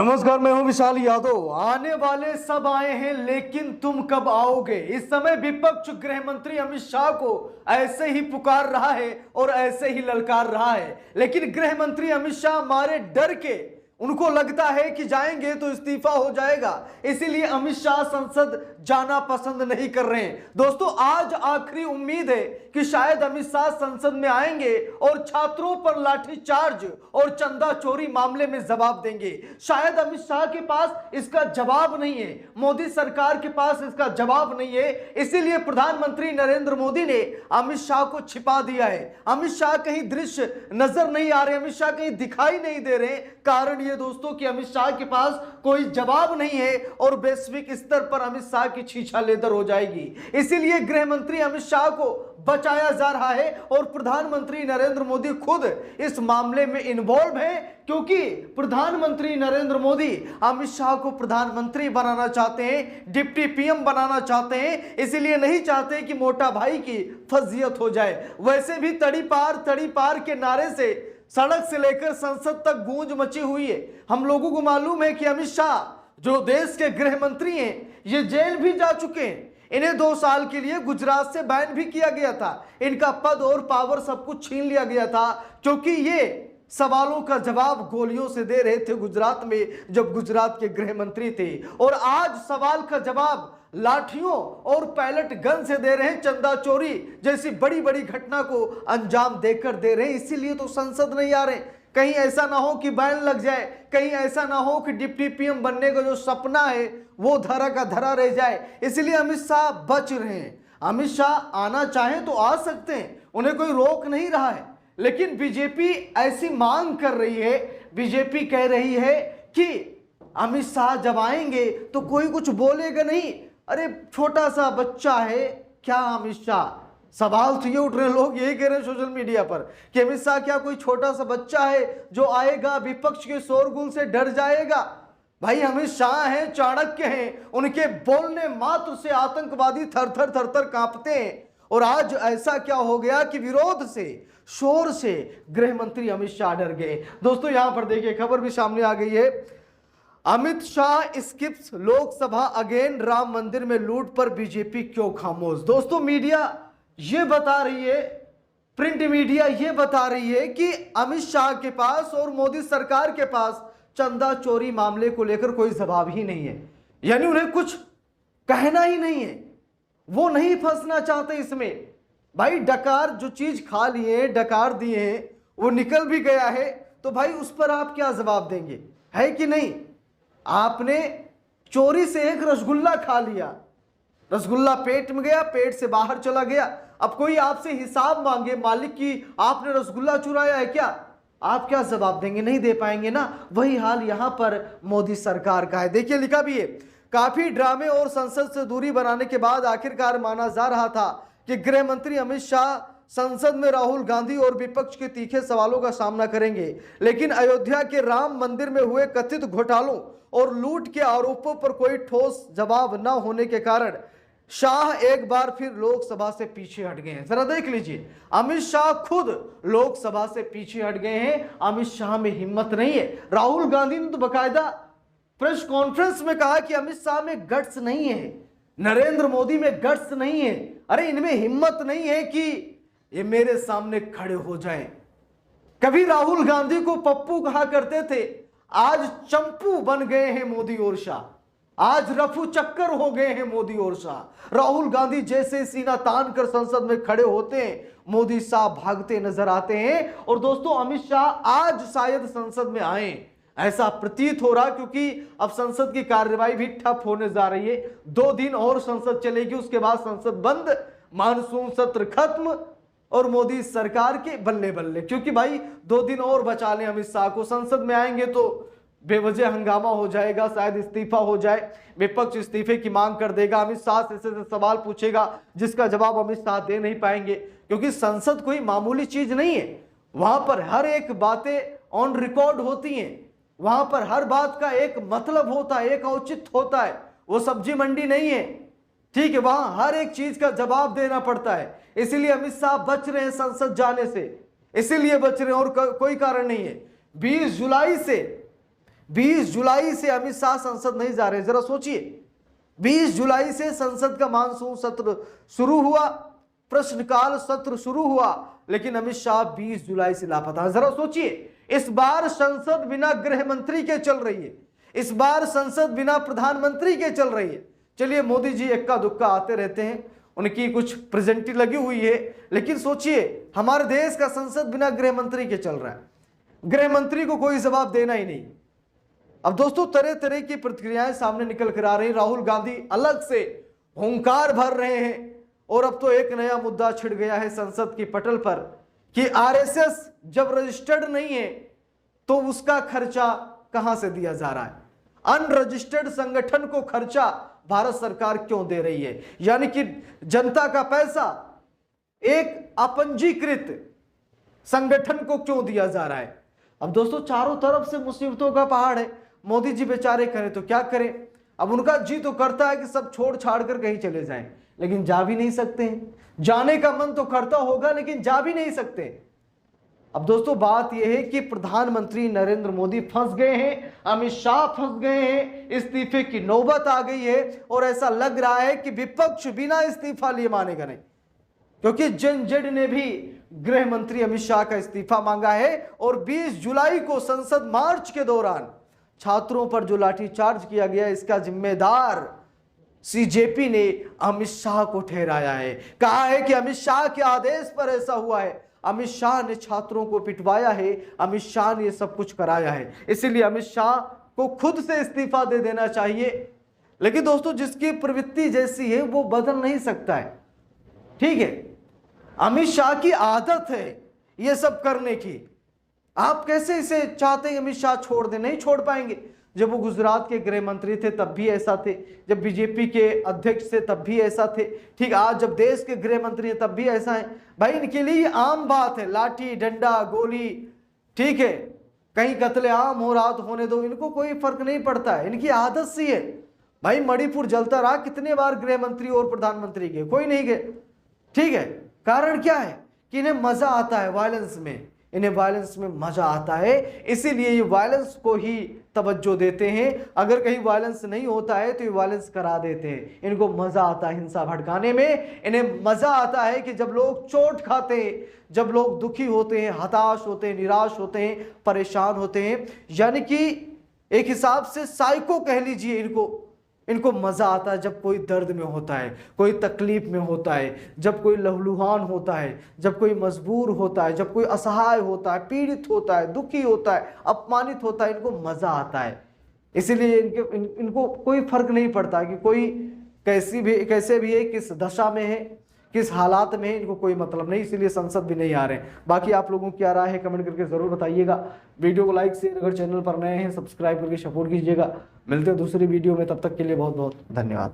नमस्कार, मैं हूं विशाल यादव। आने वाले सब आए हैं, लेकिन तुम कब आओगे? इस समय विपक्ष गृह मंत्री अमित शाह को ऐसे ही पुकार रहा है और ऐसे ही ललकार रहा है, लेकिन गृह मंत्री अमित शाह मारे डर के, उनको लगता है कि जाएंगे तो इस्तीफा हो जाएगा, इसीलिए अमित शाह संसद जाना पसंद नहीं कर रहे हैं। दोस्तों, आज आखिरी उम्मीद है कि शायद अमित शाह संसद में आएंगे और छात्रों पर लाठीचार्ज और चंदा चोरी मामले में जवाब देंगे। शायद अमित शाह के पास इसका जवाब नहीं है, मोदी सरकार के पास इसका जवाब नहीं है, इसीलिए प्रधानमंत्री नरेंद्र मोदी ने अमित शाह को छिपा दिया है। अमित शाह कहीं दृश्य नजर नहीं आ रहे, अमित शाह कहीं दिखाई नहीं दे रहे। कारण ये दोस्तों कि अमित शाह के पास कोई जवाब नहीं है और वैश्विक स्तर पर अमित शाह की छीछा लेदर हो जाएगी। इसीलिए गृह मंत्री अमित शाह को बचाया जा रहा है और प्रधानमंत्री नरेंद्र मोदी खुद इस मामले में इन्वॉल्व है, क्योंकि प्रधानमंत्री नरेंद्र मोदी अमित शाह को प्रधानमंत्री बनाना चाहते हैं, डिप्टी पीएम बनाना चाहते हैं। इसीलिए नहीं चाहते कि मोटा भाई की फजीयत हो जाए। वैसे भी तड़ी पार के नारे से सड़क से लेकर संसद तक गूंज मची हुई है। हम लोगों को मालूम है कि अमित शाह जो देश के गृह मंत्री हैं, ये जेल भी जा चुके हैं। इन्हें 2 साल के लिए गुजरात से बैन भी किया गया था। इनका पद और पावर सब कुछ छीन लिया गया था, क्योंकि ये सवालों का जवाब गोलियों से दे रहे थे गुजरात में, जब गुजरात के गृह मंत्री थे। और आज सवाल का जवाब लाठियों और पैलेट गन से दे रहे हैं, चंदा चोरी जैसी बड़ी बड़ी घटना को अंजाम देकर दे रहे हैं। इसीलिए तो संसद नहीं आ रहे। कहीं ऐसा ना हो कि बैन लग जाए, कहीं ऐसा ना हो कि डिप्टी पीएम बनने का जो सपना है वो धरा का धरा रह जाए। इसलिए अमित शाह बच रहे हैं। अमित शाह आना चाहें तो आ सकते हैं, उन्हें कोई रोक नहीं रहा है, लेकिन बीजेपी ऐसी मांग कर रही है, बीजेपी कह रही है कि अमित शाह जब आएंगे तो कोई कुछ बोलेगा नहीं। अरे छोटा सा बच्चा है क्या अमित शाह? सवाल तो ये उठ रहे हैं, लोग यही कह रहे हैं सोशल मीडिया पर कि अमित शाह क्या कोई छोटा सा बच्चा है जो आएगा विपक्ष के शोरगुल से डर जाएगा? भाई अमित शाह हैं, चाणक्य हैं, उनके बोलने मात्र से आतंकवादी थर थर कांपते हैं। और आज ऐसा क्या हो गया कि विरोध से, शोर से गृह मंत्री अमित शाह डर गए। दोस्तों यहां पर देखिए, खबर भी सामने आ गई है। अमित शाह स्किप्स लोकसभा अगेन, राम मंदिर में लूट पर बीजेपी क्यों खामोश? दोस्तों मीडिया ये बता रही है, प्रिंट मीडिया ये बता रही है कि अमित शाह के पास और मोदी सरकार के पास चंदा चोरी मामले को लेकर कोई जवाब ही नहीं है, यानी उन्हें कुछ कहना ही नहीं है, वो नहीं फंसना चाहते इसमें। भाई डकार जो चीज खा लिए, डकार दिए हैं, वो निकल भी गया है, तो भाई उस पर आप क्या जवाब देंगे? है कि नहीं? आपने चोरी से एक रसगुल्ला खा लिया, रसगुल्ला पेट में गया, पेट से बाहर चला गया। अब कोई आपसे हिसाब मांगे मालिक की आपने रसगुल्ला चुराया है क्या, आप क्या जवाब देंगे? नहीं दे पाएंगे ना। वही हाल यहां पर मोदी सरकार का है। देखिए लिखा भी है, काफी ड्रामे और संसद से दूरी बनाने के बाद आखिरकार माना जा रहा था कि गृह मंत्री अमित शाह संसद में राहुल गांधी और विपक्ष के तीखे सवालों का सामना करेंगे, लेकिन अयोध्या के राम मंदिर में हुए कथित घोटालों और लूट के आरोपों पर कोई ठोस जवाब न होने के कारण शाह एक बार फिर लोकसभा से पीछे हट गए हैं। जरा देख लीजिए, अमित शाह खुद लोकसभा से पीछे हट गए हैं। अमित शाह में हिम्मत नहीं है। राहुल गांधी ने तो बकायदा प्रेस कॉन्फ्रेंस में कहा कि अमित शाह में गट्स नहीं है, नरेंद्र मोदी में गट्स नहीं है। अरे इनमें हिम्मत नहीं है कि ये मेरे सामने खड़े हो जाएं। कभी राहुल गांधी को पप्पू कहा करते थे, आज चंपू बन गए हैं मोदी और शाह, आज रफू चक्कर हो गए हैं मोदी और शाह। राहुल गांधी जैसे सीना तान कर संसद में खड़े होते हैं, मोदी साहब भागते नजर आते हैं। और दोस्तों अमित शाह आज शायद संसद में आए, ऐसा प्रतीत हो रहा, क्योंकि अब संसद की कार्यवाही भी ठप होने जा रही है। 2 दिन और संसद चलेगी, उसके बाद संसद बंद, मानसून सत्र खत्म और मोदी सरकार के बल्ले बल्ले। क्योंकि भाई 2 दिन और बचा लें अमित शाह को, संसद में आएंगे तो बेवजह हंगामा हो जाएगा, शायद इस्तीफा हो जाए, विपक्ष इस्तीफे की मांग कर देगा, अमित शाह से सवाल पूछेगा जिसका जवाब अमित शाह दे नहीं पाएंगे। क्योंकि संसद कोई मामूली चीज नहीं है, वहां पर हर एक बातें ऑन रिकॉर्ड होती हैं, वहां पर हर बात का एक मतलब होता है, एक औचित्य होता है। वो सब्जी मंडी नहीं है, ठीक है, वहां हर एक चीज का जवाब देना पड़ता है। इसीलिए अमित शाह बच रहे हैं संसद जाने से, इसीलिए बच रहे हैं और कोई कारण नहीं है। 20 जुलाई से 20 जुलाई से अमित शाह संसद नहीं जा रहे। जरा सोचिए, 20 जुलाई से संसद का मानसून सत्र शुरू हुआ, प्रश्नकाल सत्र शुरू हुआ, लेकिन अमित शाह 20 जुलाई से लापता। जरा सोचिए, इस बार संसद बिना गृह मंत्री के चल रही है, इस बार संसद बिना प्रधानमंत्री के चल रही है। चलिए, मोदी जी इक्का दुक्का आते रहते हैं, उनकी कुछ प्रेजेंटी लगी हुई है, लेकिन सोचिए हमारे देश का संसद बिना गृह मंत्री के चल रहा है, गृह मंत्री को कोई जवाब देना ही नहीं। अब दोस्तों, तरह तरह की प्रतिक्रियाएं सामने निकल कर आ रही। राहुल गांधी अलग से हुंकार भर रहे हैं, और अब तो एक नया मुद्दा छिड़ गया है संसद की पटल पर कि आरएसएस जब रजिस्टर्ड नहीं है तो उसका खर्चा कहां से दिया जा रहा है। अनरजिस्टर्ड संगठन को खर्चा भारत सरकार क्यों दे रही है, यानी कि जनता का पैसा एक अपंजीकृत संगठन को क्यों दिया जा रहा है। अब दोस्तों, चारों तरफ से मुसीबतों का पहाड़ है। मोदी जी बेचारे करें तो क्या करें। अब उनका जी तो करता है कि सब छोड़ छाड़ कर कहीं चले जाएं, लेकिन जा भी नहीं सकते हैं। जाने का मन तो करता होगा, लेकिन जा भी नहीं सकते। अब दोस्तों, बात यह है कि प्रधानमंत्री नरेंद्र मोदी फंस गए हैं, अमित शाह फंस गए हैं, इस्तीफे की नौबत आ गई है, और ऐसा लग रहा है कि विपक्ष बिना इस्तीफा लिए मानेगा नहीं, क्योंकि जनजेड ने भी गृह मंत्री अमित शाह का इस्तीफा मांगा है। और 20 जुलाई को संसद मार्च के दौरान छात्रों पर जो लाठीचार्ज किया गया, इसका जिम्मेदार सीजेपी ने अमित शाह को ठहराया है। कहा है कि अमित शाह के आदेश पर ऐसा हुआ है, अमित शाह ने छात्रों को पिटवाया है, अमित शाह ने सब कुछ कराया है, इसीलिए अमित शाह को खुद से इस्तीफा दे देना चाहिए। लेकिन दोस्तों, जिसकी प्रवृत्ति जैसी है वो बदल नहीं सकता है, ठीक है। अमित शाह की आदत है ये सब करने की। आप कैसे इसे चाहते हैं अमित शाह छोड़ दें? नहीं छोड़ पाएंगे। जब वो गुजरात के गृह मंत्री थे तब भी ऐसा थे, जब बीजेपी के अध्यक्ष थे तब भी ऐसा थे, ठीक। आज जब देश के गृह मंत्री हैं तब भी ऐसा है। भाई, इनके लिए आम बात है, लाठी डंडा गोली, ठीक है, कहीं कत्लेआम हो रहा तो होने दो, इनको कोई फर्क नहीं पड़ता है, इनकी आदत सी है। भाई, मणिपुर जलता रहा, कितने बार गृह मंत्री और प्रधानमंत्री गए, कोई नहीं गए, ठीक है। कारण क्या है कि इन्हें मजा आता है वायलेंस में, इन्हें वायलेंस में मजा आता है, इसीलिए ये वायलेंस को ही तवज्जो देते हैं। अगर कहीं वायलेंस नहीं होता है तो ये वायलेंस करा देते हैं। इनको मजा आता है हिंसा भड़काने में, इन्हें मजा आता है कि जब लोग चोट खाते हैं, जब लोग दुखी होते हैं, हताश होते हैं, निराश होते हैं, परेशान होते हैं, यानी कि एक हिसाब से साइको कह लीजिए, इनको मजा आता है जब कोई दर्द में होता है, कोई तकलीफ में होता है, जब कोई लहूलुहान होता है, जब कोई मजबूर होता है, जब कोई असहाय होता है, पीड़ित होता है, दुखी होता है, अपमानित होता है, इनको मजा आता है। इसीलिए इनको कोई फर्क नहीं पड़ता कि कोई कैसे भी है, किस दशा में है, किस हालात में है, इनको कोई मतलब नहीं, इसीलिए संसद भी नहीं आ रहे। बाकी आप लोगों की क्या राय है कमेंट करके जरूर बताइएगा। वीडियो को लाइक शेयर, अगर चैनल पर नए हैं सब्सक्राइब करके सपोर्ट कीजिएगा। मिलते हैं दूसरी वीडियो में, तब तक के लिए बहुत बहुत धन्यवाद।